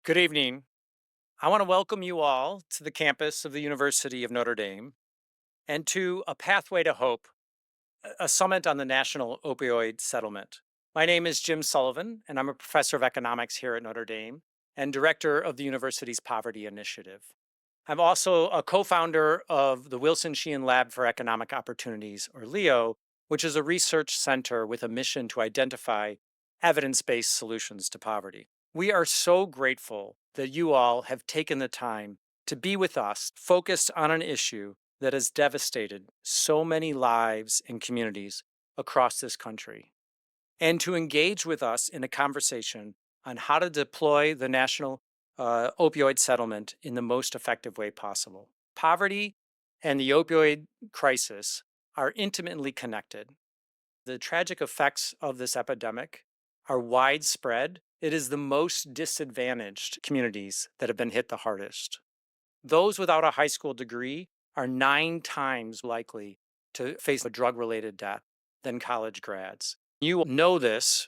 Good evening. I want to welcome you all to the campus of the University of Notre Dame and to A Pathway to Hope, a summit on the National Opioid Settlement. My name is Jim Sullivan, and I'm a professor of economics here at Notre Dame and director of the university's Poverty Initiative. I'm also a co founder of the Wilson Sheehan Lab for Economic Opportunities, or LEO, which is a research center with a mission to identify evidence based solutions to poverty. We are so grateful that you all have taken the time to be with us, focused on an issue that has devastated so many lives and communities across this country, and to engage with us in a conversation on how to deploy the National Opioid Settlement in the most effective way possible. Poverty and the opioid crisis are intimately connected. The tragic effects of this epidemic are widespread. It is the most disadvantaged communities that have been hit the hardest. Those without a high school degree are 9 times likely to face a drug related death than college grads. You know this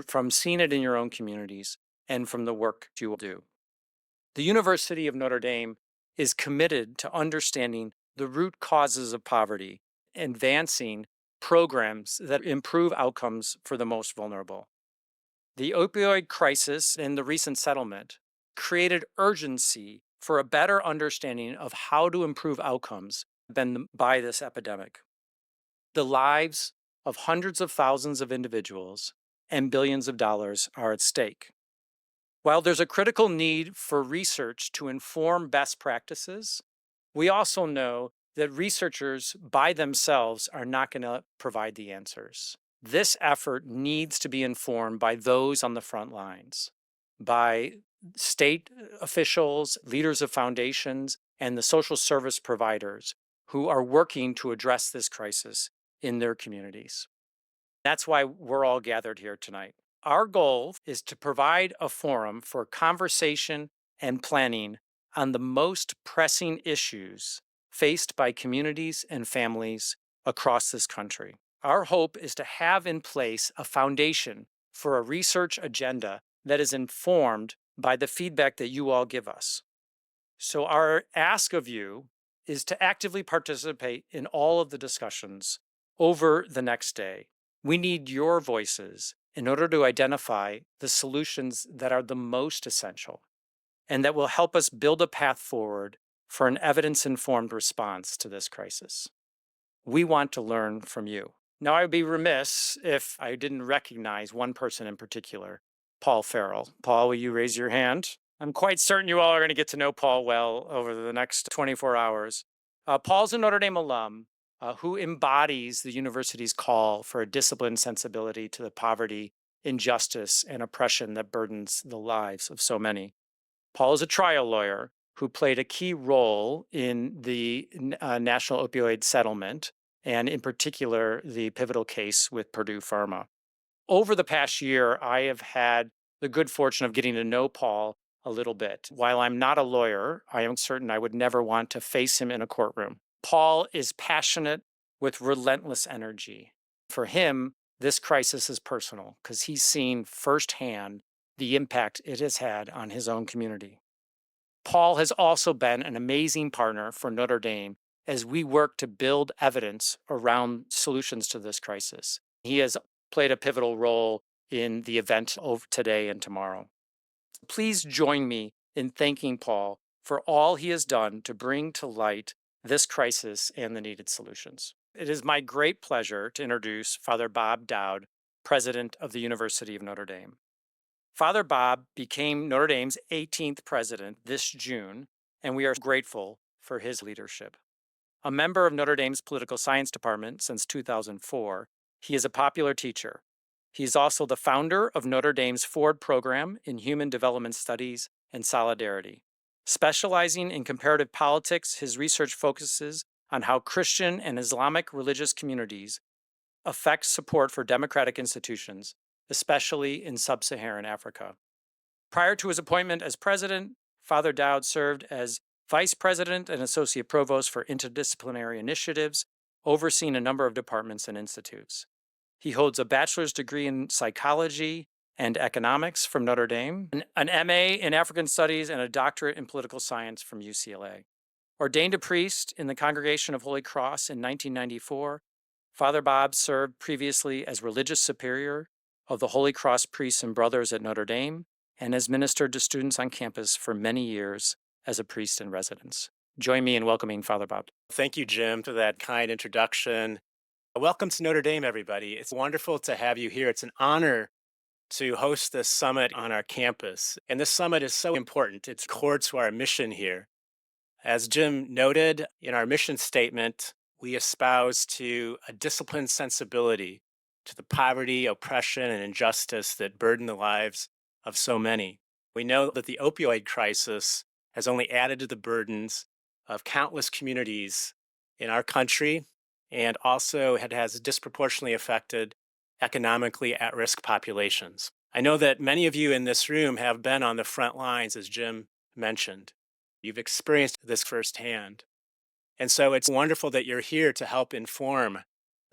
from seeing it in your own communities and from the work you will do. The University of Notre Dame is committed to understanding the root causes of poverty, advancing programs that improve outcomes for the most vulnerable. The opioid crisis and the recent settlement created urgency for a better understanding of how to improve outcomes by this epidemic. The lives of hundreds of thousands of individuals and billions of dollars are at stake. While there's a critical need for research to inform best practices, we also know that researchers by themselves are not going to provide the answers. This effort needs to be informed by those on the front lines, by state officials, leaders of foundations, and the social service providers who are working to address this crisis in their communities. That's why we're all gathered here tonight. Our goal is to provide a forum for conversation and planning on the most pressing issues faced by communities and families across this country. Our hope is to have in place a foundation for a research agenda that is informed by the feedback that you all give us. So, our ask of you is to actively participate in all of the discussions over the next day. We need your voices in order to identify the solutions that are the most essential and that will help us build a path forward for an evidence informed response to this crisis. We want to learn from you. Now, I would be remiss if I didn't recognize one person in particular, Paul Farrell. Paul, will you raise your hand? I'm quite certain you all are going to get to know Paul well over the next 24 hours. Paul's a Notre Dame alum who embodies the university's call for a disciplined sensibility to the poverty, injustice, and oppression that burdens the lives of so many. Paul is a trial lawyer who played a key role in the National Opioid Settlement, and in particular, the pivotal case with Purdue Pharma. Over the past year, I have had the good fortune of getting to know Paul a little bit. While I'm not a lawyer, I am certain I would never want to face him in a courtroom. Paul is passionate with relentless energy. For him, this crisis is personal because he's seen firsthand the impact it has had on his own community. Paul has also been an amazing partner for Notre Dame as we work to build evidence around solutions to this crisis. He has played a pivotal role in the event of today and tomorrow. Please join me in thanking Paul for all he has done to bring to light this crisis and the needed solutions. It is my great pleasure to introduce Father Bob Dowd, president of the University of Notre Dame. Father Bob became Notre Dame's 18th president this June, and we are grateful for his leadership. A member of Notre Dame's political science department since 2004, he is a popular teacher. He is also the founder of Notre Dame's Ford program in Human Development Studies and Solidarity. Specializing in comparative politics, his research focuses on how Christian and Islamic religious communities affect support for democratic institutions, especially in sub-Saharan Africa. Prior to his appointment as president, Father Dowd served as vice president and associate provost for interdisciplinary initiatives, overseeing a number of departments and institutes. He holds a bachelor's degree in psychology and Economics from Notre Dame, an MA in African Studies, and a doctorate in Political Science from UCLA. Ordained a priest in the Congregation of Holy Cross in 1994, Father Bob served previously as religious superior of the Holy Cross Priests and Brothers at Notre Dame and has ministered to students on campus for many years as a priest in residence. Join me in welcoming Father Bob. Thank you, Jim, for that kind introduction. Welcome to Notre Dame, everybody. It's wonderful to have you here. It's an honor to host this summit on our campus. And this summit is so important. It's core to our mission here. As Jim noted in our mission statement, we espouse to a disciplined sensibility to the poverty, oppression, and injustice that burden the lives of so many. We know that the opioid crisis has only added to the burdens of countless communities in our country, and also it has disproportionately affected economically at risk populations. I know that many of you in this room have been on the front lines, as Jim mentioned. You've experienced this firsthand. And so it's wonderful that you're here to help inform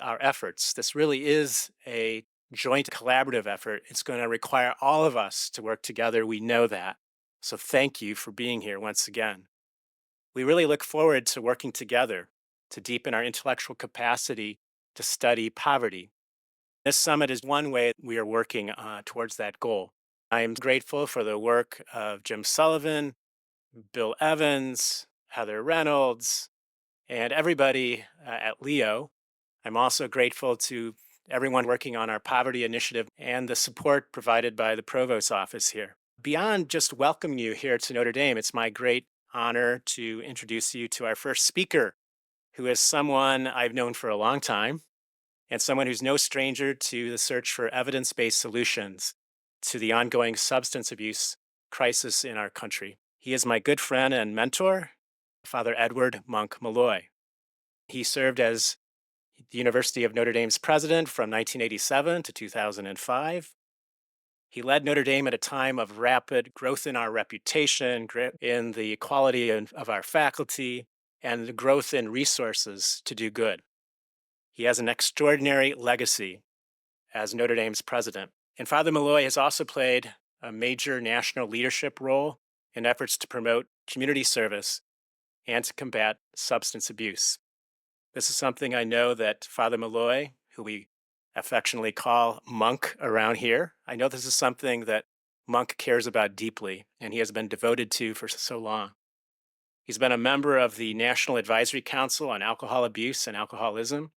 our efforts. This really is a joint collaborative effort. It's going to require all of us to work together. We know that. So thank you for being here once again. We really look forward to working together to deepen our intellectual capacity to study poverty. This summit is one way we are working towards that goal. I am grateful for the work of Jim Sullivan, Bill Evans, Heather Reynolds, and everybody at Leo. I'm also grateful to everyone working on our poverty initiative and the support provided by the Provost's office here. Beyond just welcoming you here to Notre Dame, it's my great honor to introduce you to our first speaker, who is someone I've known for a long time and someone who's no stranger to the search for evidence-based solutions to the ongoing substance abuse crisis in our country. He is my good friend and mentor, Father Edward Monk Malloy. He served as the University of Notre Dame's president from 1987 to 2005. He led Notre Dame at a time of rapid growth in our reputation, in the quality of our faculty, and the growth in resources to do good. He has an extraordinary legacy as Notre Dame's president. And Father Malloy has also played a major national leadership role in efforts to promote community service and to combat substance abuse. This is something I know that Father Malloy, who we affectionately call Monk around here, I know this is something that Monk cares about deeply and he has been devoted to for so long. He's been a member of the National Advisory Council on Alcohol Abuse and Alcoholism,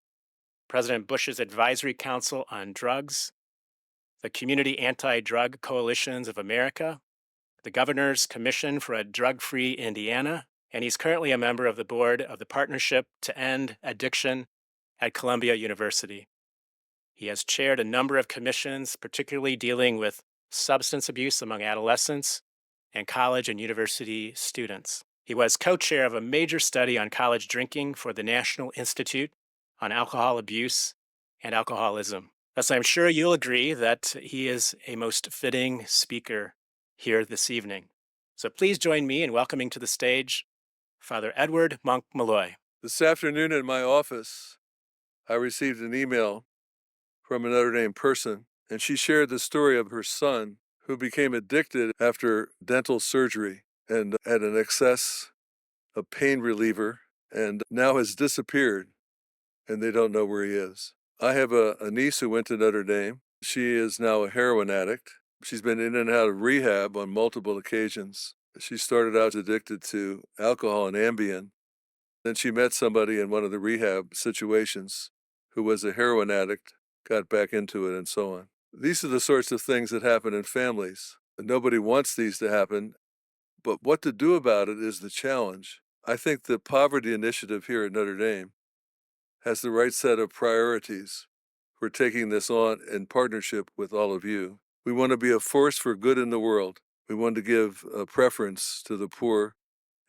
President Bush's Advisory Council on Drugs, the Community Anti-Drug Coalitions of America, the Governor's Commission for a Drug-Free Indiana, and he's currently a member of the board of the Partnership to End Addiction at Columbia University. He has chaired a number of commissions, particularly dealing with substance abuse among adolescents and college and university students. He was co-chair of a major study on college drinking for the National Institute on Alcohol Abuse and Alcoholism. Thus, I'm sure you'll agree that he is a most fitting speaker here this evening. So please join me in welcoming to the stage Father Edward Monk Malloy. This afternoon in my office, I received an email from a Notre Dame person, and she shared the story of her son who became addicted after dental surgery and had an excess of pain reliever and now has disappeared, and they don't know where he is. I have a niece who went to Notre Dame. She is now a heroin addict. She's been in and out of rehab on multiple occasions. She started out addicted to alcohol and Ambien. Then she met somebody in one of the rehab situations who was a heroin addict, got back into it, and so on. These are the sorts of things that happen in families. Nobody wants these to happen, but what to do about it is the challenge. I think the poverty initiative here at Notre Dame has the right set of priorities for taking this on in partnership with all of you. We want to be a force for good in the world. We want to give a preference to the poor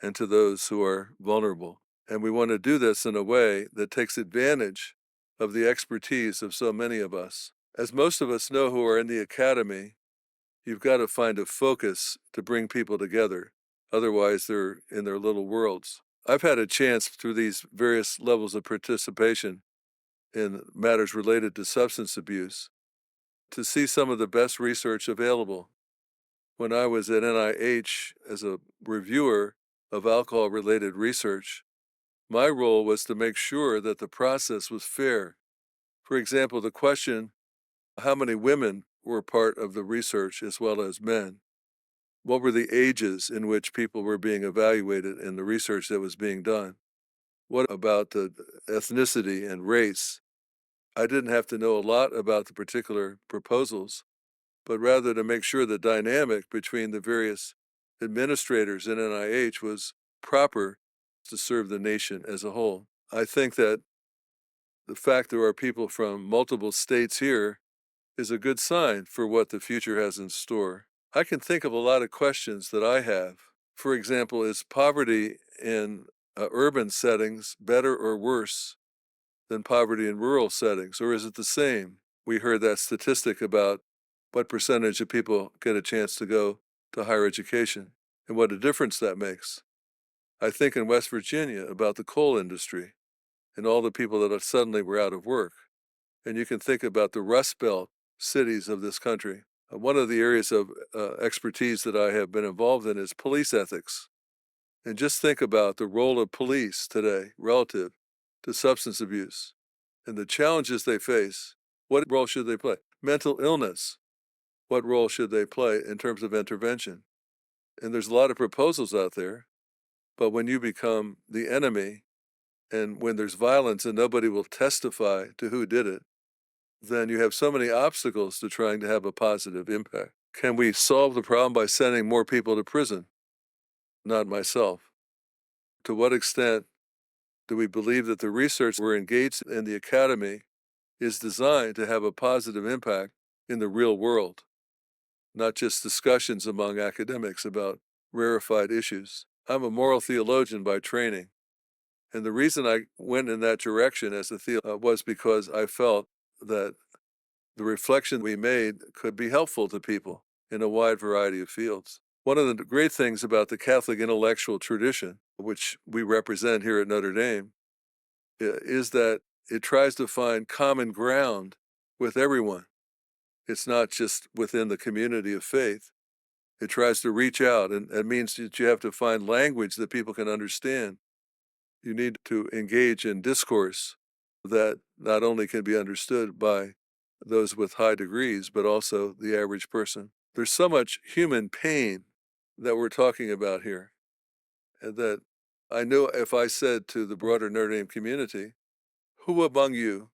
and to those who are vulnerable. And we want to do this in a way that takes advantage of the expertise of so many of us. As most of us know who are in the academy, you've got to find a focus to bring people together. Otherwise, they're in their little worlds. I've had a chance through these various levels of participation in matters related to substance abuse to see some of the best research available. When I was at NIH as a reviewer of alcohol related research, my role was to make sure that the process was fair. For example, the question, how many women were part of the research as well as men? What were the ages in which people were being evaluated in the research that was being done? What about the ethnicity and race? I didn't have to know a lot about the particular proposals, but rather to make sure the dynamic between the various administrators in NIH was proper to serve the nation as a whole. I think that the fact there are people from multiple states here is a good sign for what the future has in store. I can think of a lot of questions that I have. For example, is poverty in urban settings better or worse than poverty in rural settings, or is it the same? We heard that statistic about what percentage of people get a chance to go to higher education and what a difference that makes. I think in West Virginia about the coal industry and all the people that suddenly were out of work. And you can think about the Rust Belt cities of this country. One of the areas of expertise that I have been involved in is police ethics. And just think about the role of police today relative to substance abuse and the challenges they face. What role should they play? Mental illness. What role should they play in terms of intervention? And there's a lot of proposals out there, but when you become the enemy and when there's violence and nobody will testify to who did it, then you have so many obstacles to trying to have a positive impact. Can we solve the problem by sending more people to prison? Not myself. To what extent do we believe that the research we're engaged in the academy is designed to have a positive impact in the real world, not just discussions among academics about rarefied issues? I'm a moral theologian by training, and the reason I went in that direction as a theologian was because I felt that the reflection we made could be helpful to people in a wide variety of fields. One of the great things about the Catholic intellectual tradition, which we represent here at Notre Dame, is that it tries to find common ground with everyone. It's not just within the community of faith. It tries to reach out, and it means that you have to find language that people can understand. You need to engage in discourse that not only can be understood by those with high degrees, but also the average person. There's so much human pain that we're talking about here, and that I know if I said to the broader Notre Dame community, who among you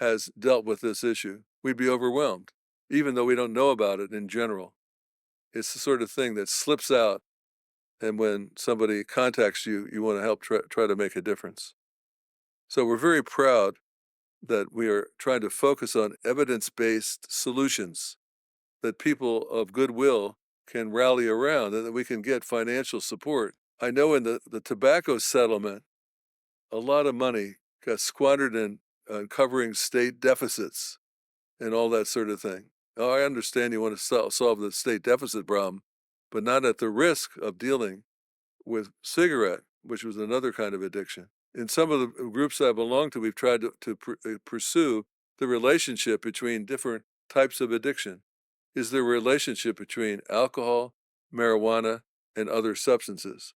has dealt with this issue, we'd be overwhelmed, even though we don't know about it in general. It's the sort of thing that slips out, and when somebody contacts you, you want to help try to make a difference. So we're very proud that we are trying to focus on evidence-based solutions that people of goodwill can rally around and that we can get financial support. I know in the tobacco settlement, a lot of money got squandered in covering state deficits and all that sort of thing. Now, I understand you want to solve the state deficit problem, but not at the risk of dealing with cigarette, which was another kind of addiction. In some of the groups I belong to, we've tried to pursue the relationship between different types of addiction. Is there a relationship between alcohol, marijuana, and other substances?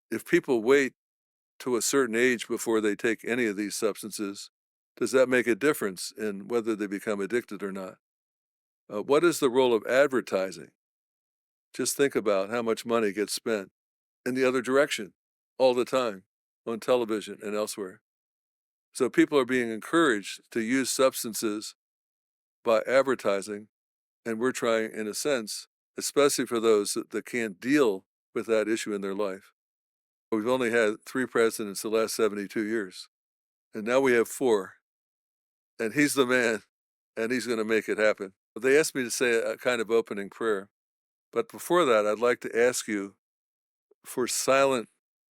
If people wait to a certain age before they take any of these substances, does that make a difference in whether they become addicted or not? What is the role of advertising? Just think about how much money gets spent in the other direction all the time on television and elsewhere. So people are being encouraged to use substances by advertising, and we're trying, in a sense, especially for those that can't deal with that issue in their life. We've only had 3 presidents the last 72 years, and now we have 4, and he's the man, and he's going to make it happen. They asked me to say a kind of opening prayer, but before that, I'd like to ask you for silent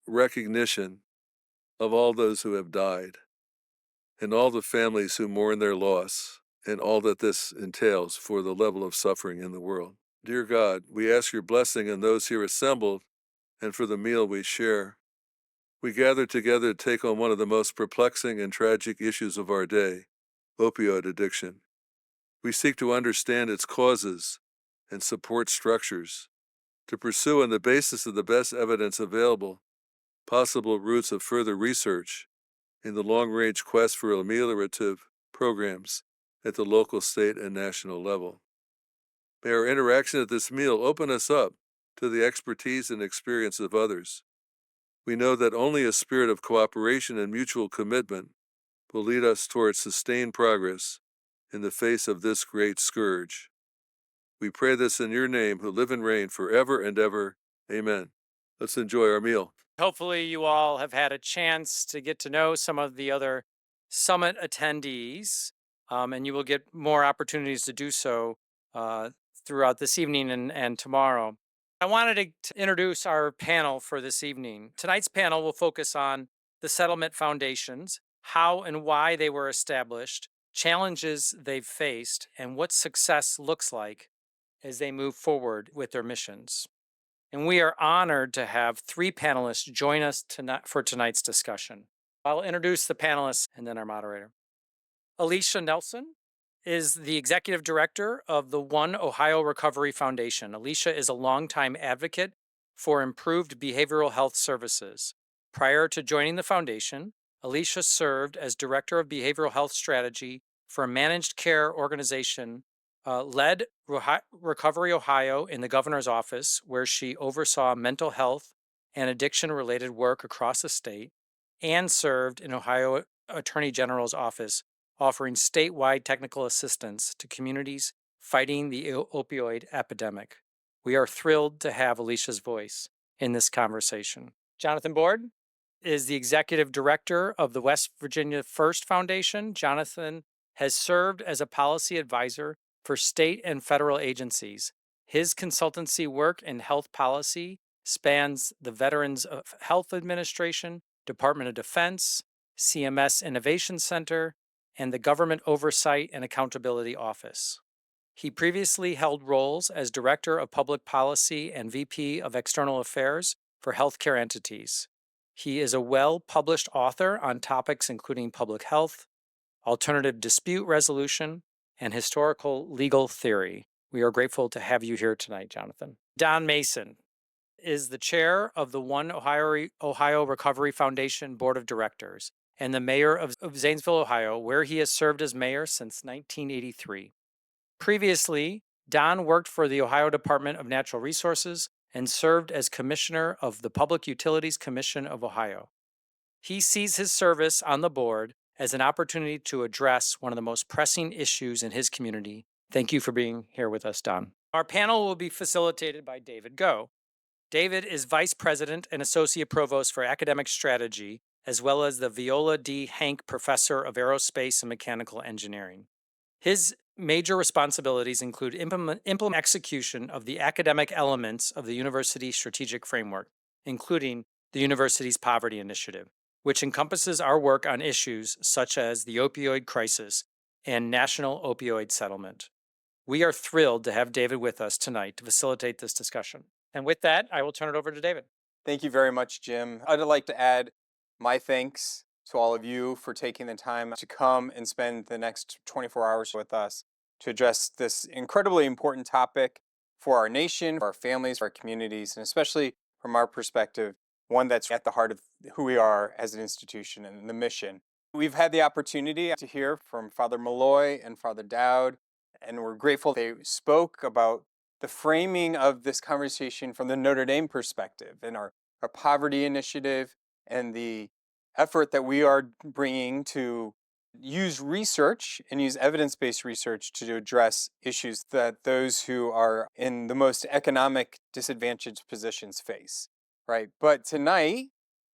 recognition of all those who have died and all the families who mourn their loss and all that this entails for the level of suffering in the world. Dear God, we ask your blessing on those here assembled and for the meal we share. We gather together to take on one of the most perplexing and tragic issues of our day, opioid addiction. We seek to understand its causes and support structures, to pursue on the basis of the best evidence available possible routes of further research in the long-range quest for ameliorative programs at the local, state, and national level. May our interaction at this meal open us up to the expertise and experience of others. We know that only a spirit of cooperation and mutual commitment will lead us towards sustained progress in the face of this great scourge. We pray this in your name, who live and reign forever and ever. Amen. Let's enjoy our meal. Hopefully, you all have had a chance to get to know some of the other summit attendees, and you will get more opportunities to do so throughout this evening and tomorrow. I wanted to introduce our panel for this evening. Tonight's panel will focus on the settlement foundations, how and why they were established, challenges they've faced, and what success looks like as they move forward with their missions. And we are honored to have three panelists join us tonight for tonight's discussion. I'll introduce the panelists and then our moderator. Alicia Nelson is the executive director of the One Ohio Recovery Foundation. Alicia is a longtime advocate for improved behavioral health services. Prior to joining the foundation, Alicia served as director of behavioral health strategy for a managed care organization led Recovery Ohio in the governor's office, where she oversaw mental health and addiction related work across the state, and served in Ohio Attorney General's office, offering statewide technical assistance to communities fighting the opioid epidemic. We are thrilled to have Alicia's voice in this conversation. Jonathan Board is the executive director of the West Virginia First Foundation. Jonathan has served as a policy advisor for state and federal agencies. His consultancy work in health policy spans the Veterans Health Administration, Department of Defense, CMS Innovation Center, and the Government Oversight and Accountability Office. He previously held roles as Director of Public Policy and VP of External Affairs for healthcare entities. He is a well-published author on topics including public health, alternative dispute resolution, and historical legal theory. We are grateful to have you here tonight, Jonathan. Don Mason is the chair of the One Ohio Recovery Foundation Board of Directors and the mayor of Zanesville, Ohio, where he has served as mayor since 1983. Previously, Don worked for the Ohio Department of Natural Resources and served as commissioner of the Public Utilities Commission of Ohio. He sees his service on the board as an opportunity to address one of the most pressing issues in his community. Thank you for being here with us, Don. Our panel will be facilitated by David Go. David is Vice President and Associate Provost for Academic Strategy, as well as the Viola D. Hank Professor of Aerospace and Mechanical Engineering. His major responsibilities include implement execution of the academic elements of the university strategic framework, including the university's poverty initiative, which encompasses our work on issues such as the opioid crisis and National Opioids Settlement. We are thrilled to have David with us tonight to facilitate this discussion. And with that, I will turn it over to David. Thank you very much, Jim. I'd like to add my thanks to all of you for taking the time to come and spend the next 24 hours with us to address this incredibly important topic for our nation, for our families, for our communities, and especially from our perspective, one that's at the heart of who we are as an institution and the mission. We've had the opportunity to hear from Father Malloy and Father Dowd, and we're grateful they spoke about the framing of this conversation from the Notre Dame perspective and our poverty initiative and the effort that we are bringing to use research and use evidence-based research to address issues that those who are in the most economic disadvantaged positions face, right? But tonight,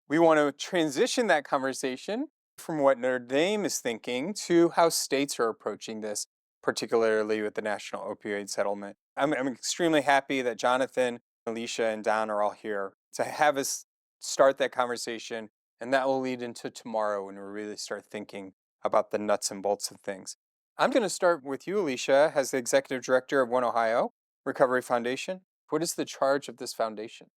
we want to transition that conversation from what Notre Dame is thinking to how states are approaching this, particularly with the National Opioid Settlement. I'm extremely happy that Jonathan, Alicia, and Don are all here to have us start that conversation, and that will lead into tomorrow when we really start thinking about the nuts and bolts of things. I'm going to start with you, Alicia, as the Executive Director of One Ohio Recovery Foundation. What is the charge of this foundation?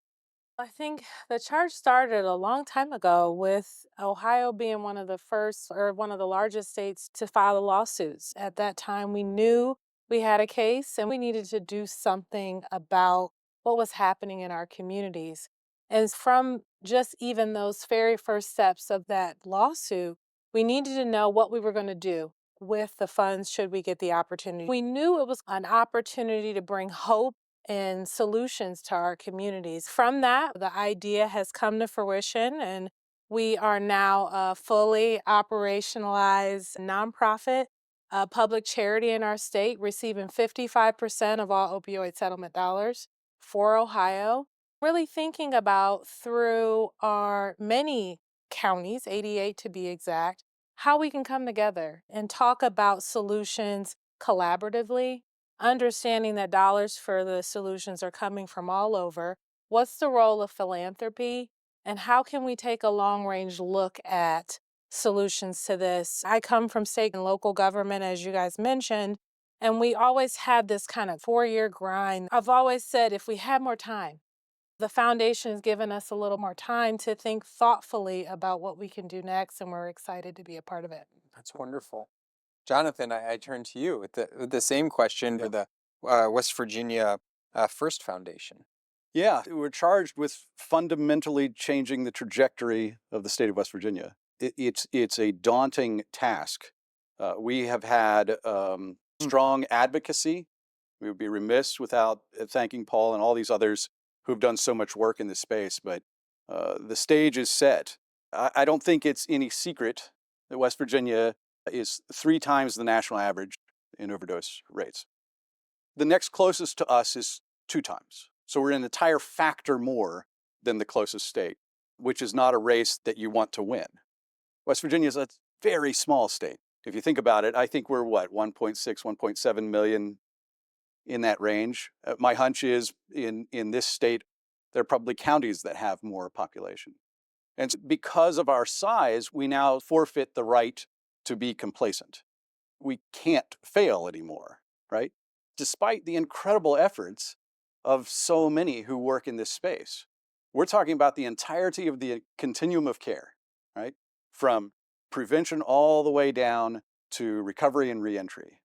I think the charge started a long time ago with Ohio being one of the first or one of the largest states to file lawsuits. At that time, we knew we had a case and we needed to do something about what was happening in our communities. And from just even those very first steps of that lawsuit, we needed to know what we were going to do with the funds should we get the opportunity. We knew it was an opportunity to bring hope and solutions to our communities. From that, the idea has come to fruition, and we are now a fully operationalized nonprofit, public charity in our state, receiving 55% of all opioid settlement dollars for Ohio. Really thinking about through our many counties, 88 to be exact, how we can come together and talk about solutions collaboratively, understanding that dollars for the solutions are coming from all over. What's the role of philanthropy? And how can we take a long range look at solutions to this? I come from state and local government, as you guys mentioned, and we always had this kind of 4 year grind. I've always said if we had more time, the foundation has given us a little more time to think thoughtfully about what we can do next, and we're excited to be a part of it. That's wonderful. Jonathan, I turn to you with the same question Yeah. for the West Virginia First Foundation. Yeah, we're charged with fundamentally changing the trajectory of the state of West Virginia. It's a daunting task. We have had strong advocacy. We would be remiss without thanking Paul and all these others who've done so much work in this space. But the stage is set. I don't think it's any secret that West Virginia is 3 times the national average in overdose rates. The next closest to us is 2 times. So we're an entire factor more than the closest state, which is not a race that you want to win. West Virginia is a very small state. If you think about it, I think we're what, 1.6, 1.7 million in that range. My hunch is in this state, there are probably counties that have more population. And because of our size, we now forfeit the right to be complacent. We can't fail anymore, right? Despite the incredible efforts of so many who work in this space. We're talking about the entirety of the continuum of care, right? From prevention all the way down to recovery and reentry.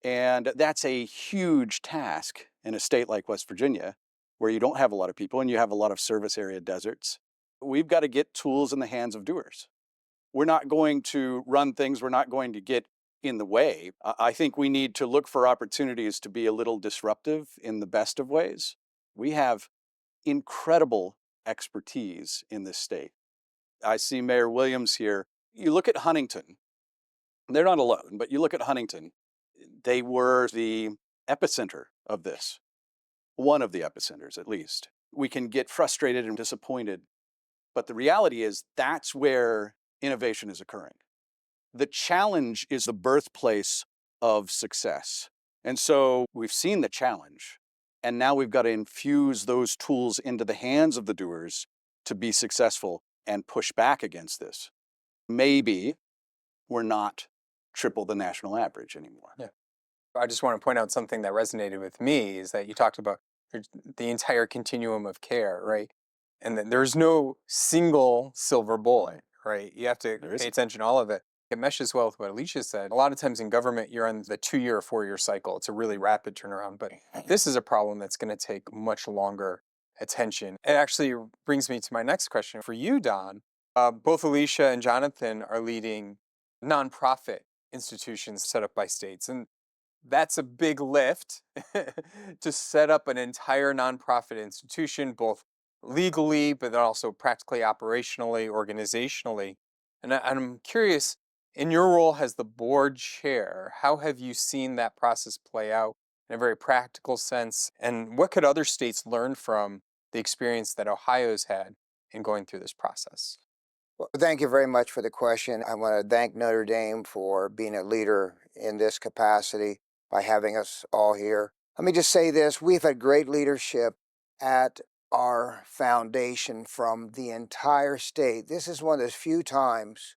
And that's a huge task in a state like West Virginia, where you don't have a lot of people and you have a lot of service area deserts. We've got to get tools in the hands of doers. We're not going to run things, we're not going to get in the way. I think we need to look for opportunities to be a little disruptive in the best of ways. We have incredible expertise in this state. I see Mayor Williams here. You look at Huntington, they're not alone, but you look at Huntington, they were the epicenter of this, one of the epicenters at least. We can get frustrated and disappointed, but the reality is that's where innovation is occurring. The challenge is the birthplace of success. And so we've seen the challenge, and now we've got to infuse those tools into the hands of the doers to be successful and push back against this. Maybe we're not triple the national average anymore. Yeah. I just want to point out something that resonated with me is that you talked about the entire continuum of care, right? And that there's no single silver bullet, right? You have to pay attention to all of it. It meshes well with what Alicia said. A lot of times in government, you're on the 2 year or 4 year cycle. It's a really rapid turnaround, but this is a problem that's going to take much longer attention. It actually brings me to my next question for you, Don. Both Alicia and Jonathan are leading nonprofit institutions set up by states. And that's a big lift to set up an entire nonprofit institution, both legally, but then also practically, operationally, organizationally. And I'm curious, in your role as the board chair, how have you seen that process play out in a very practical sense? And what could other states learn from the experience that Ohio's had in going through this process? Well, thank you very much for the question. I want to thank Notre Dame for being a leader in this capacity by having us all here. Let me just say this, we've had great leadership at our foundation from the entire state. This is one of those few times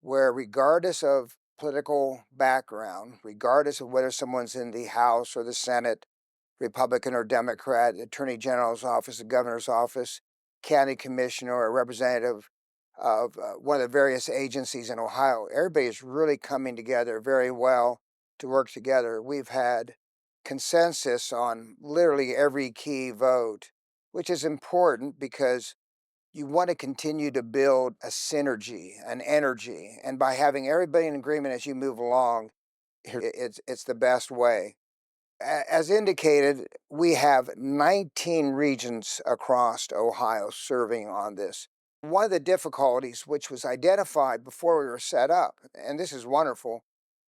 where, regardless of political background, regardless of whether someone's in the House or the Senate, Republican or Democrat, Attorney General's office, the governor's office, county commissioner, or representative of one of the various agencies in Ohio. Everybody is really coming together very well to work together. We've had consensus on literally every key vote, which is important because you want to continue to build a synergy, an energy, and by having everybody in agreement as you move along, it's the best way. As indicated, we have 19 regions across Ohio serving on this. One of the difficulties, which was identified before we were set up, and this is wonderful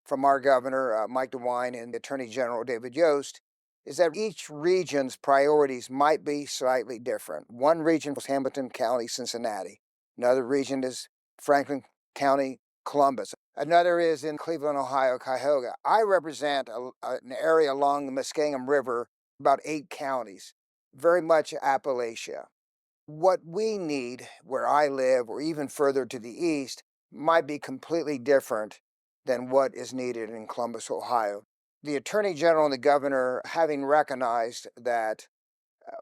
from our governor, Mike DeWine, and Attorney General David Yost, is that each region's priorities might be slightly different. One region was Hamilton County, Cincinnati. Another region is Franklin County, Columbus. Another is in Cleveland, Ohio, Cuyahoga. I represent an area along the Muskingum River, about 8 counties, very much Appalachia. What we need where I live, or even further to the east, might be completely different than what is needed in Columbus, Ohio. The Attorney General and the Governor, having recognized that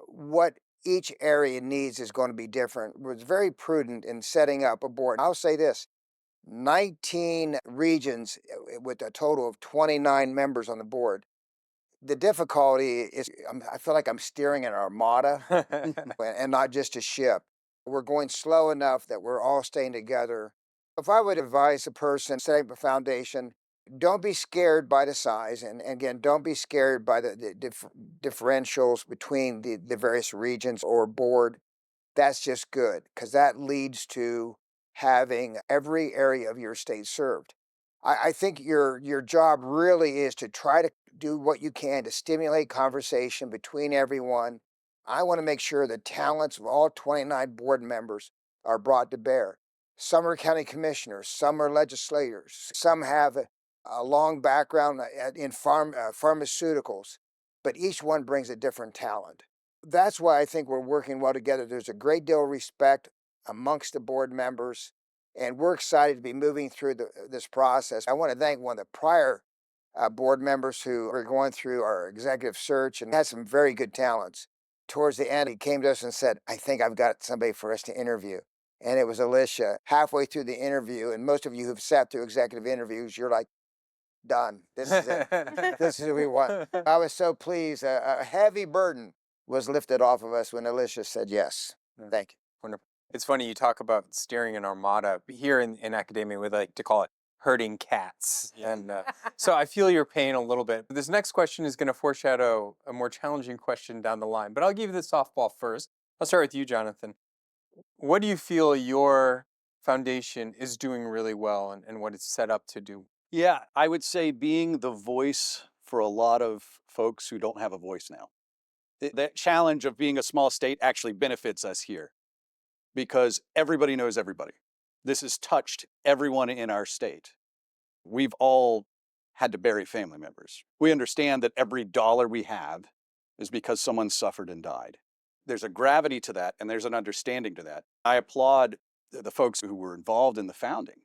what each area needs is going to be different, was very prudent in setting up a board. I'll say this: 19 regions with a total of 29 members on the board. The difficulty is I feel like I'm steering an armada and not just a ship. We're going slow enough that we're all staying together. If I would advise a person setting up a foundation, don't be scared by the size. And again, don't be scared by the differentials between the various regions or board. That's just good because that leads to having every area of your state served. I think your job really is to try to do what you can to stimulate conversation between everyone. I want to make sure the talents of all 29 board members are brought to bear. Some are county commissioners, some are legislators, some have a long background in pharmaceuticals, but each one brings a different talent. That's why I think we're working well together. There's a great deal of respect amongst the board members, and we're excited to be moving through this process. I want to thank one of the prior board members who were going through our executive search and had some very good talents. Towards the end, he came to us and said, I think I've got somebody for us to interview. And it was Alicia. Halfway through the interview, and most of you who've sat through executive interviews, you're like, done. This is it. This is who we want. I was so pleased. A heavy burden was lifted off of us when Alicia said yes. Thank you. Wonderful. It's funny you talk about steering an armada. Here in academia, we like to call it herding cats. And so I feel your pain a little bit. This next question is going to foreshadow a more challenging question down the line. But I'll give you the softball first. I'll start with you, Jonathan. What do you feel your foundation is doing really well and what it's set up to do? Yeah, I would say being the voice for a lot of folks who don't have a voice now. That challenge of being a small state actually benefits us here because everybody knows everybody. This has touched everyone in our state. We've all had to bury family members. We understand that every dollar we have is because someone suffered and died. There's a gravity to that, and there's an understanding to that. I applaud the folks who were involved in the founding,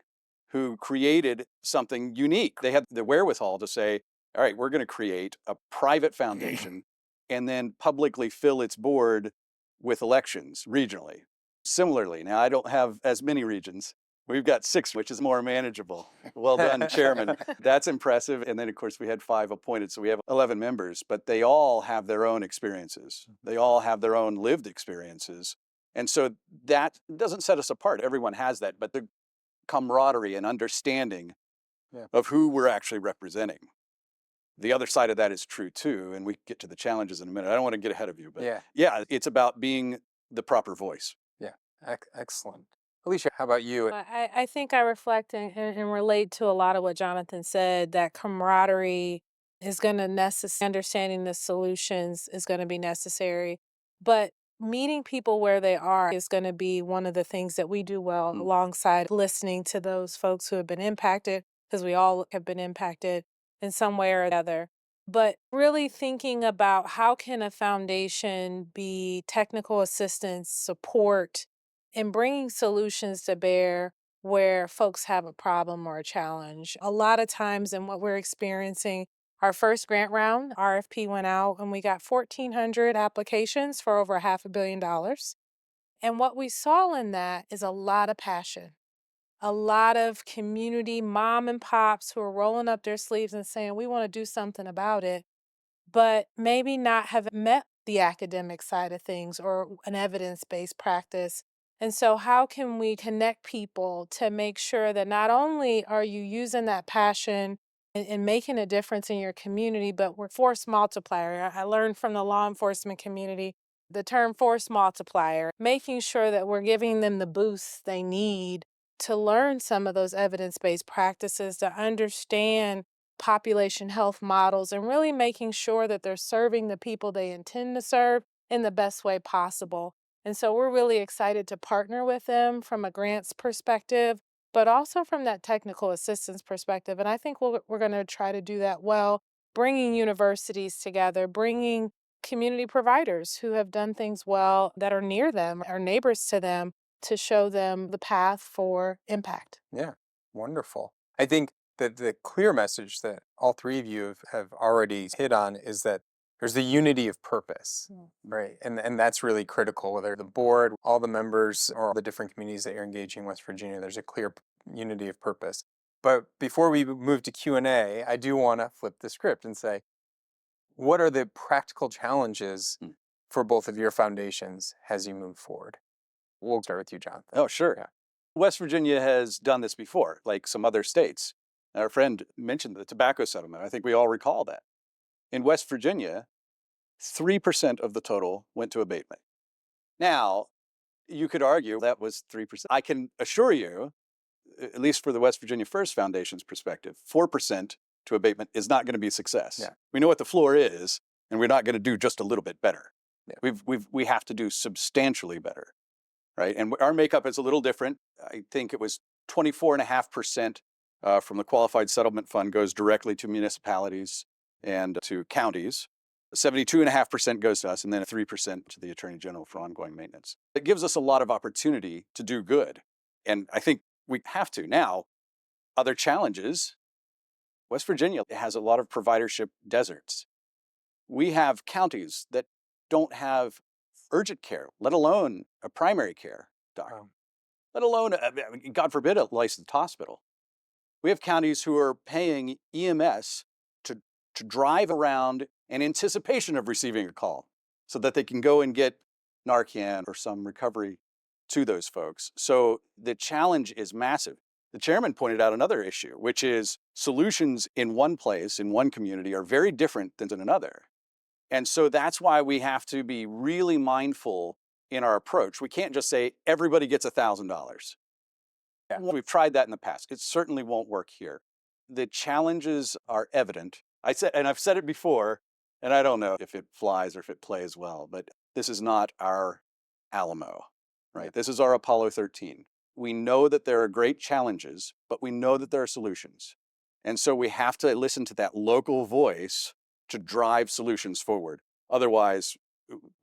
who created something unique. They had the wherewithal to say, all right, we're going to create a private foundation and then publicly fill its board with elections regionally. Similarly, now I don't have as many regions. We've got 6, which is more manageable. Well done, Chairman. That's impressive. And then, of course, we had 5 appointed, so we have 11 members, but they all have their own experiences. They all have their own lived experiences. And so that doesn't set us apart. Everyone has that, but the camaraderie and understanding of who we're actually representing. The other side of that is true too, and we get to the challenges in a minute. I don't want to get ahead of you, but yeah, it's about being the proper voice. Yeah, excellent. Alicia, how about you? I think I reflect and relate to a lot of what Jonathan said, that camaraderie is going to understanding the solutions is going to be necessary. But meeting people where they are is going to be one of the things that we do well alongside listening to those folks who have been impacted, because we all have been impacted in some way or another. But really thinking about how can a foundation be technical assistance, support, and bringing solutions to bear where folks have a problem or a challenge. A lot of times in what we're experiencing, Our first grant round, RFP went out, and we got 1,400 applications for over $500 million. And what we saw in that is a lot of passion, a lot of community mom and pops who are rolling up their sleeves and saying, we want to do something about it, but maybe not have met the academic side of things or an evidence based practice. And so, how can we connect people to make sure that not only are you using that passion and making a difference in your community, but we're force multiplier? I learned from the law enforcement community the term force multiplier, making sure that we're giving them the boosts they need to learn some of those evidence based practices, to understand population health models, and really making sure that they're serving the people they intend to serve in the best way possible. And so we're really excited to partner with them from a grants perspective, but also from that technical assistance perspective. And I think we're going to try to do that well, bringing universities together, bringing community providers who have done things well that are near them, are neighbors to them, to show them the path for impact. Yeah, wonderful. I think that the clear message that all three of you have already hit on is that there's the unity of purpose, right? And that's really critical, whether the board, all the members, or all the different communities that you're engaging in West Virginia, there's a clear unity of purpose. But before we move to Q&A, I do want to flip the script and say, what are the practical challenges for both of your foundations as you move forward? We'll start with you, Jonathan. Oh, sure. Yeah. West Virginia has done this before, like some other states. Our friend mentioned the tobacco settlement. I think we all recall that. In West Virginia, 3% of the total went to abatement. Now, you could argue that was 3%. I can assure you, at least for the West Virginia First Foundation's perspective, 4% to abatement is not going to be a success. Yeah. We know what the floor is, and we're not going to do just a little bit better. Yeah. We have to do substantially better, right? And our makeup is a little different. I think it was 24.5% from the Qualified Settlement Fund goes directly to municipalities and to counties. 72.5% goes to us, and then 3% to the Attorney General for ongoing maintenance. It gives us a lot of opportunity to do good. And I think we have to. Now, other challenges, West Virginia has a lot of providership deserts. We have counties that don't have urgent care, let alone a primary care doctor, let alone, God forbid, a licensed hospital. We have counties who are paying EMS to drive around in anticipation of receiving a call so that they can go and get Narcan or some recovery to those folks. So the challenge is massive. The chairman pointed out another issue, which is solutions in one place, in one community, are very different than in another. And so that's why we have to be really mindful in our approach. We can't just say everybody gets $1,000. Yeah. We've tried that in the past. It certainly won't work here. The challenges are evident. I've said it before, and I don't know if it flies or if it plays well, but this is not our Alamo, right? This is our Apollo 13. We know that there are great challenges, but we know that there are solutions. And so we have to listen to that local voice to drive solutions forward. Otherwise,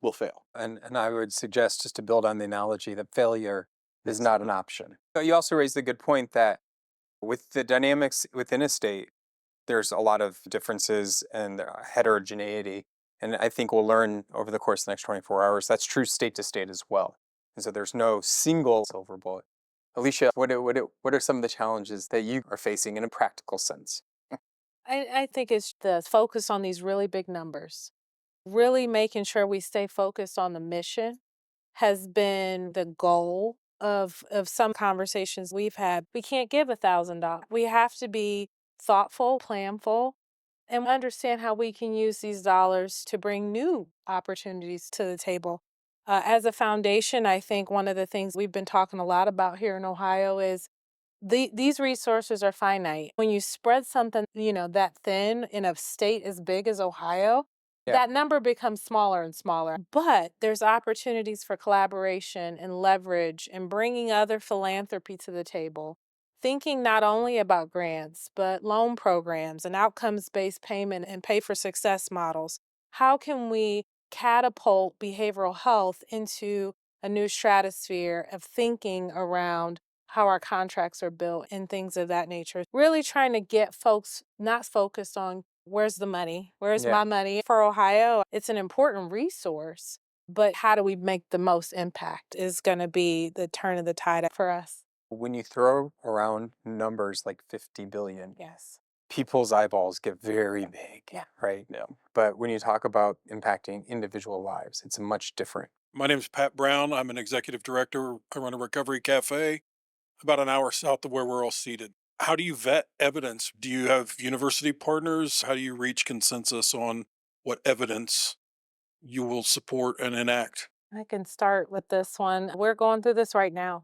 we'll fail. And I would suggest, just to build on the analogy, that failure is not an option. You also raised a good point that with the dynamics within a state, there's a lot of differences and heterogeneity. And I think we'll learn over the course of the next 24 hours, that's true state to state as well. And so there's no single silver bullet. Alicia, what are some of the challenges that you are facing in a practical sense? I think it's the focus on these really big numbers. Really making sure we stay focused on the mission has been the goal of some conversations we've had. We can't give $1,000. We have to be thoughtful, planful, and understand how we can use these dollars to bring new opportunities to the table. As a foundation, I think one of the things we've been talking a lot about here in Ohio is these resources are finite. When you spread something, that thin in a state as big as Ohio, that number becomes smaller and smaller. But there's opportunities for collaboration and leverage and bringing other philanthropy to the table. Thinking not only about grants, but loan programs and outcomes-based payment and pay for success models. How can we catapult behavioral health into a new stratosphere of thinking around how our contracts are built and things of that nature? Really trying to get folks not focused on Where's the money? Where's Yeah. my money? For Ohio, it's an important resource, but how do we make the most impact is going to be the turn of the tide for us. When you throw around numbers like 50 billion, Yes. people's eyeballs get very big, Yeah. right? Yeah. But when you talk about impacting individual lives, it's much different. My name is Pat Brown. I'm an executive director. I run a recovery cafe about an hour south of where we're all seated. How do you vet evidence? Do you have university partners? How do you reach consensus on what evidence you will support and enact? I can start with this one. We're going through this right now.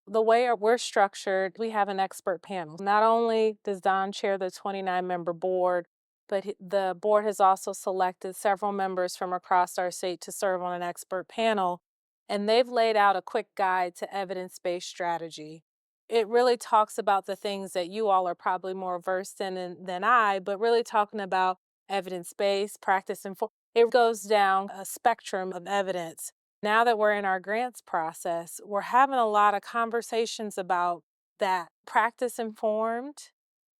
The way we're structured, we have an expert panel. Not only does Don chair the 29-member board, but the board has also selected several members from across our state to serve on an expert panel, and they've laid out a quick guide to evidence-based strategy. It really talks about the things that you all are probably more versed in than I, but really talking about evidence-based, practice, and it goes down a spectrum of evidence. Now that we're in our grants process, we're having a lot of conversations about that. Practice informed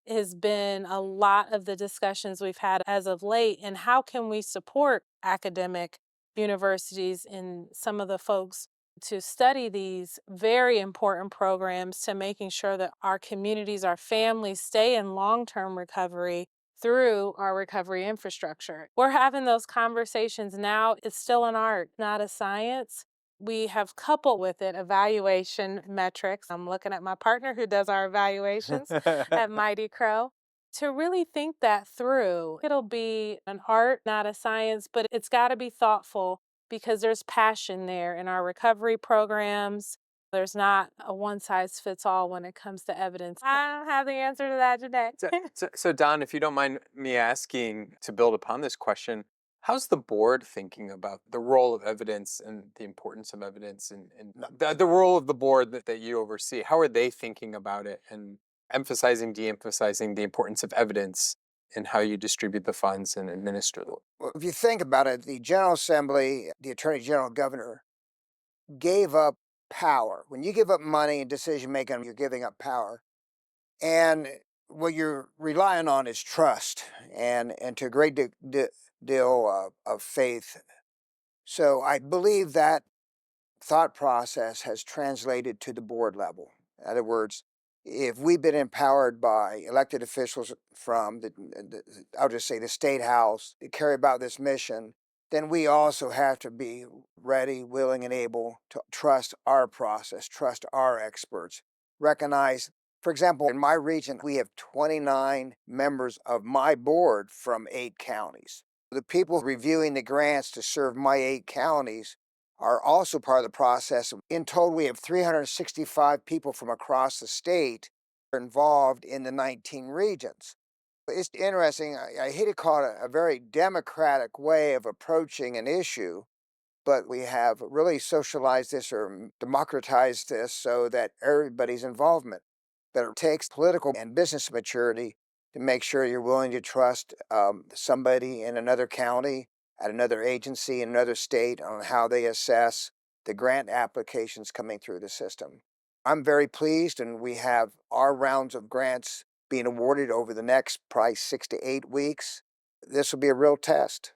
has been a lot of the discussions we've had as of late, and how can we support academic universities and some of the folks to study these very important programs to making sure that our communities, our families stay in long-term recovery through our recovery infrastructure. We're having those conversations now. It's still an art, not a science. We have coupled with it evaluation metrics. I'm looking at my partner who does our evaluations at Mighty Crow to really think that through. It'll be an art, not a science, but it's got to be thoughtful because there's passion there in our recovery programs. There's not a one size fits all when it comes to evidence. I don't have the answer to that today. So, Don, if you don't mind me asking to build upon this question, how's the board thinking about the role of evidence and the importance of evidence and the role of the board that you oversee? How are they thinking about it and emphasizing, de-emphasizing the importance of evidence in how you distribute the funds and administer them? Well, if you think about it, the General Assembly, the Attorney General, Governor gave up power. When you give up money and decision making, you're giving up power. And what you're relying on is trust and to a great deal of faith. So I believe that thought process has translated to the board level. In other words, if we've been empowered by elected officials from I'll just say the state house to carry about this mission, then we also have to be ready, willing, and able to trust our process, trust our experts, recognize, for example, in my region, we have 29 members of my board from 8 counties. The people reviewing the grants to serve my 8 counties are also part of the process. In total, we have 365 people from across the state involved in the 19 regions. It's interesting. I hate to call it a very democratic way of approaching an issue, but we have really socialized this or democratized this so that everybody's involvement. But it takes political and business maturity to make sure you're willing to trust somebody in another county, at another agency, in another state on how they assess the grant applications coming through the system. I'm very pleased, and we have our rounds of grants being awarded over the next probably 6 to 8 weeks. This will be a real test.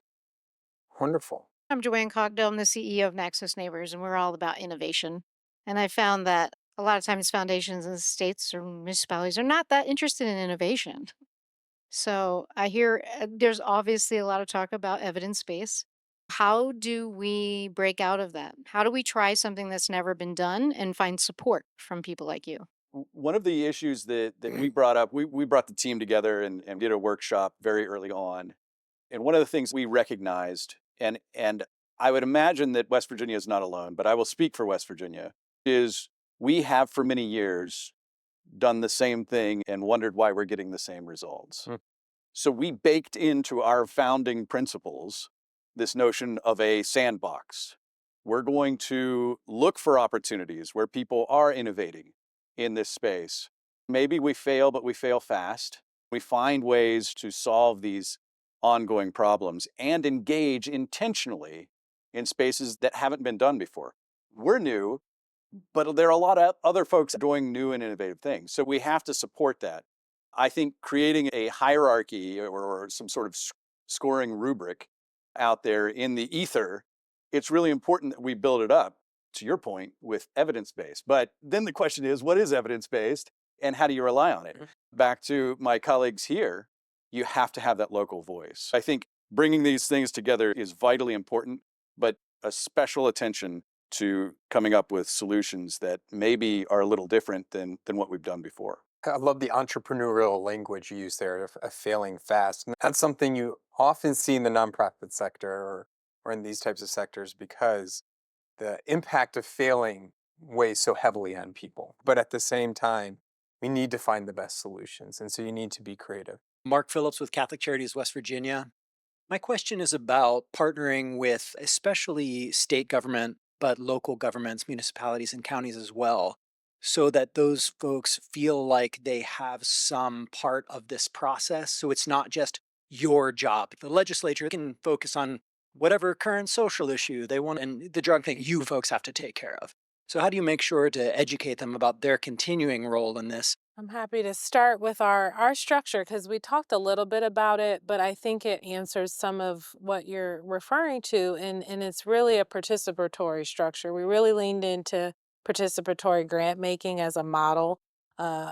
Wonderful. I'm Joanne Cogdell. I'm the CEO of Nexus Neighbors, and we're all about innovation. And I found that a lot of times foundations in states or municipalities are not that interested in innovation. So I hear there's obviously a lot of talk about evidence base. How do we break out of that? How do we try something that's never been done and find support from people like you? One of the issues that we brought up, we brought the team together and did a workshop very early on. And one of the things we recognized, and I would imagine that West Virginia is not alone, but I will speak for West Virginia, is we have for many years done the same thing and wondered why we're getting the same results. So we baked into our founding principles this notion of a sandbox. We're going to look for opportunities where people are innovating in this space. Maybe we fail, but we fail fast. We find ways to solve these ongoing problems and engage intentionally in spaces that haven't been done before. We're new, but there are a lot of other folks doing new and innovative things. So we have to support that. I think creating a hierarchy or some sort of scoring rubric out there in the ether, it's really important that we build it up, to your point, with evidence-based. But then the question is, what is evidence-based and how do you rely on it? Back to my colleagues here, you have to have that local voice. I think bringing these things together is vitally important, but a special attention to coming up with solutions that maybe are a little different than what we've done before. I love the entrepreneurial language you use there of failing fast. And that's something you often see in the nonprofit sector or in these types of sectors because the impact of failing weighs so heavily on people. But at the same time, we need to find the best solutions. And so you need to be creative. Mark Phillips with Catholic Charities West Virginia. My question is about partnering with especially state government, but local governments, municipalities, and counties as well, so that those folks feel like they have some part of this process. So it's not just your job. The legislature can focus on whatever current social issue they want, and the drug thing you folks have to take care of. So, how do you make sure to educate them about their continuing role in this? I'm happy to start with our structure because we talked a little bit about it, but I think it answers some of what you're referring to, and it's really a participatory structure. We really leaned into participatory grant making as a model,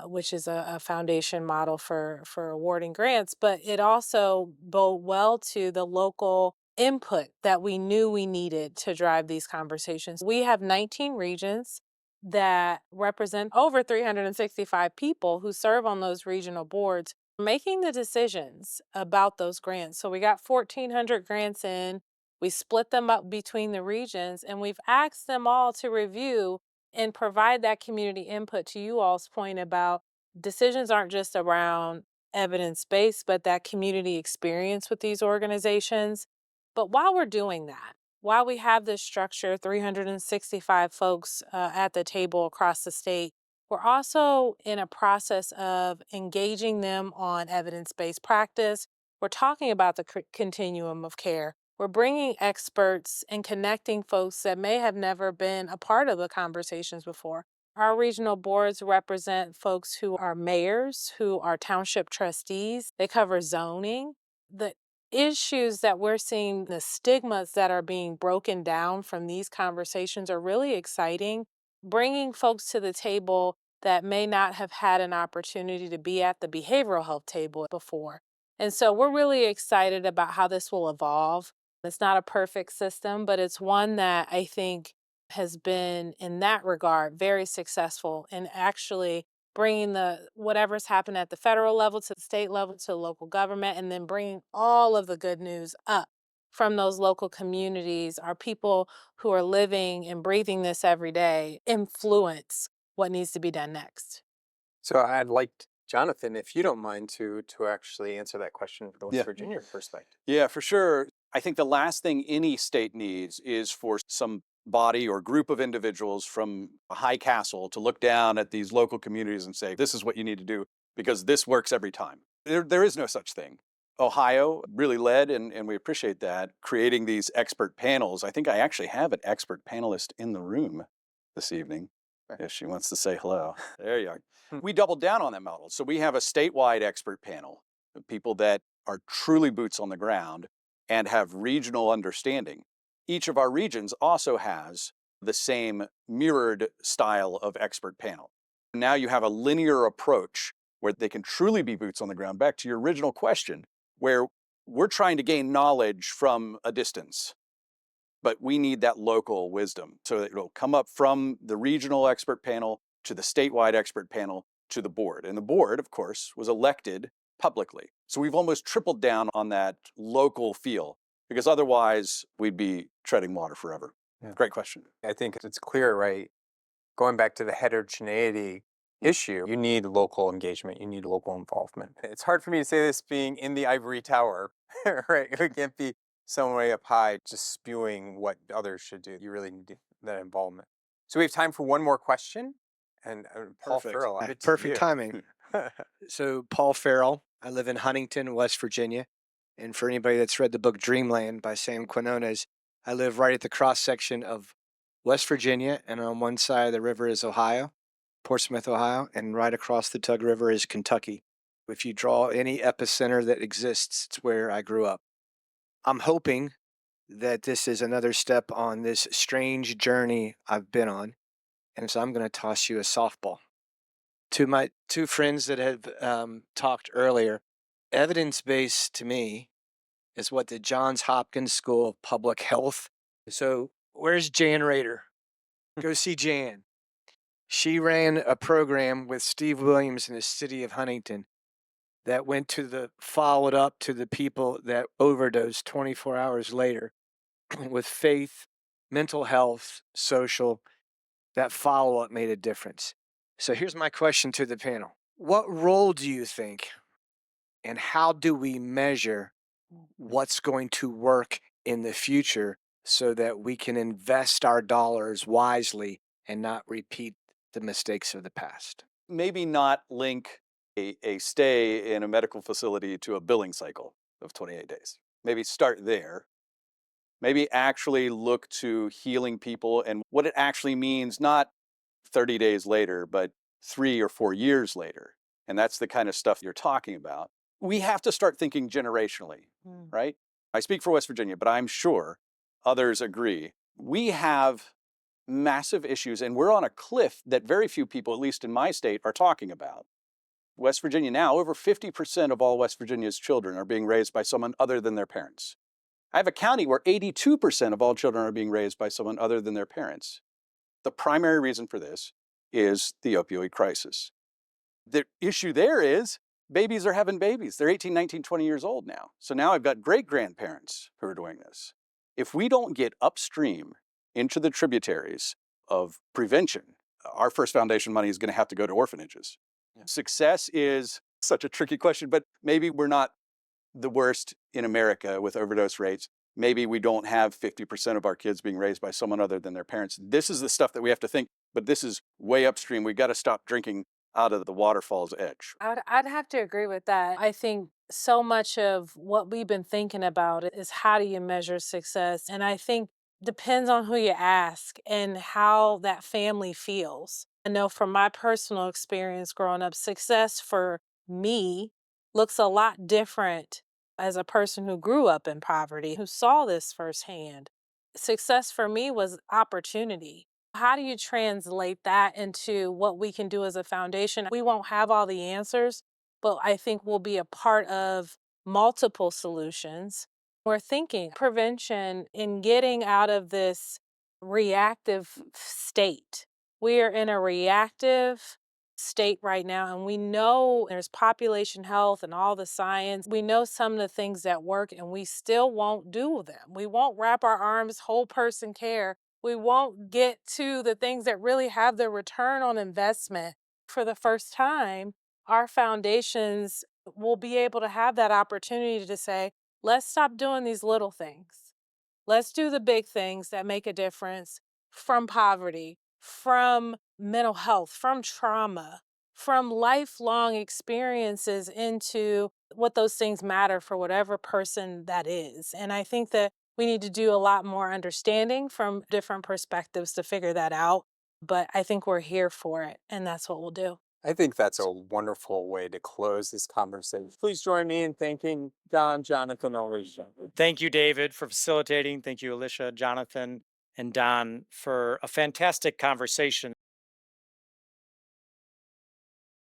which is a foundation model for awarding grants, but it also bode well to the local input that we knew we needed to drive these conversations. We have 19 regions that represent over 365 people who serve on those regional boards, making the decisions about those grants. So we got 1,400 grants in. We split them up between the regions, and we've asked them all to review and provide that community input. To you all's point about decisions aren't just around evidence based, but that community experience with these organizations. But while we're doing that, while we have this structure, 365 folks at the table across the state, we're also in a process of engaging them on evidence based practice. We're talking about the continuum of care. We're bringing experts and connecting folks that may have never been a part of the conversations before. Our regional boards represent folks who are mayors, who are township trustees. They cover zoning. The issues that we're seeing, the stigmas that are being broken down from these conversations are really exciting, bringing folks to the table that may not have had an opportunity to be at the behavioral health table before. And so we're really excited about how this will evolve. It's not a perfect system, but it's one that I think has been, in that regard, very successful in actually bringing the whatever's happened at the federal level to the state level to local government, and then bringing all of the good news up from those local communities. Our people who are living and breathing this every day influence what needs to be done next. So I'd like Jonathan, if you don't mind, to actually answer that question from the West Yeah. Virginia perspective. Yeah, for sure. I think the last thing any state needs is for some body or group of individuals from a high castle to look down at these local communities and say, this is what you need to do because this works every time. There is no such thing. Ohio really led, and we appreciate that, creating these expert panels. I think I actually have an expert panelist in the room this evening, if she wants to say hello. There you are. We doubled down on that model. So we have a statewide expert panel of people that are truly boots on the ground and have regional understanding. Each of our regions also has the same mirrored style of expert panel. Now you have a linear approach where they can truly be boots on the ground. Back to your original question, where we're trying to gain knowledge from a distance, but we need that local wisdom. So that it'll come up from the regional expert panel to the statewide expert panel to the board. And the board, of course, was elected publicly. So we've almost tripled down on that local feel, because otherwise we'd be treading water forever. Yeah. Great question. I think it's clear, right? Going back to the heterogeneity issue, you need local engagement, you need local involvement. It's hard for me to say this being in the ivory tower, right? We can't be some way up high just spewing what others should do. You really need that involvement. So we have time for one more question. And Paul Perfect. Farrell, good to Perfect you. timing. So, Paul Farrell, I live in Huntington, West Virginia. And for anybody that's read the book Dreamland by Sam Quinones, I live right at the cross section of West Virginia. And on one side of the river is Ohio, Portsmouth, Ohio. And right across the Tug River is Kentucky. If you draw any epicenter that exists, it's where I grew up. I'm hoping that this is another step on this strange journey I've been on. And so I'm going to toss you a softball. To my two friends that have talked earlier, evidence based to me is what the Johns Hopkins School of Public Health. So, where's Jan Rader? Go see Jan. She ran a program with Steve Williams in the city of Huntington that followed up to the people that overdosed 24 hours later with faith, mental health, social. That follow up made a difference. So here's my question to the panel. What role do you think, and how do we measure what's going to work in the future so that we can invest our dollars wisely and not repeat the mistakes of the past? Maybe not link a stay in a medical facility to a billing cycle of 28 days. Maybe start there. Maybe actually look to healing people and what it actually means, not 30 days later, but 3 or 4 years later. And that's the kind of stuff you're talking about. We have to start thinking generationally, right? I speak for West Virginia, but I'm sure others agree. We have massive issues, and we're on a cliff that very few people, at least in my state, are talking about. West Virginia now, over 50% of all West Virginia's children are being raised by someone other than their parents. I have a county where 82% of all children are being raised by someone other than their parents. The primary reason for this is the opioid crisis. The issue there is babies are having babies. They're 18, 19, 20 years old now. So now I've got great-grandparents who are doing this. If we don't get upstream into the tributaries of prevention, our First Foundation money is going to have to go to orphanages. Yeah. Success is such a tricky question, but maybe we're not the worst in America with overdose rates. Maybe we don't have 50% of our kids being raised by someone other than their parents. This is the stuff that we have to think, but this is way upstream. We've got to stop drinking out of the waterfall's edge. I'd have to agree with that. I think so much of what we've been thinking about is how do you measure success? And I think depends on who you ask and how that family feels. I know from my personal experience growing up, success for me looks a lot different as a person who grew up in poverty, who saw this firsthand. Success for me was opportunity. How do you translate that into what we can do as a foundation? We won't have all the answers, but I think we'll be a part of multiple solutions. We're thinking prevention in getting out of this reactive state. We are in a reactive state right now, and we know there's population health and all the science. We know some of the things that work, and we still won't do them. We won't wrap our arms, whole person care. We won't get to the things that really have the return on investment. For the first time, our foundations will be able to have that opportunity to say, let's stop doing these little things. Let's do the big things that make a difference, from poverty, from mental health, from trauma, from lifelong experiences into what those things matter for whatever person that is. And I think that we need to do a lot more understanding from different perspectives to figure that out. But I think we're here for it, and that's what we'll do. I think that's a wonderful way to close this conversation. Please join me in thanking Don, Jonathan, Alicia. Thank you, David, for facilitating. Thank you, Alicia, Jonathan, and Don, for a fantastic conversation.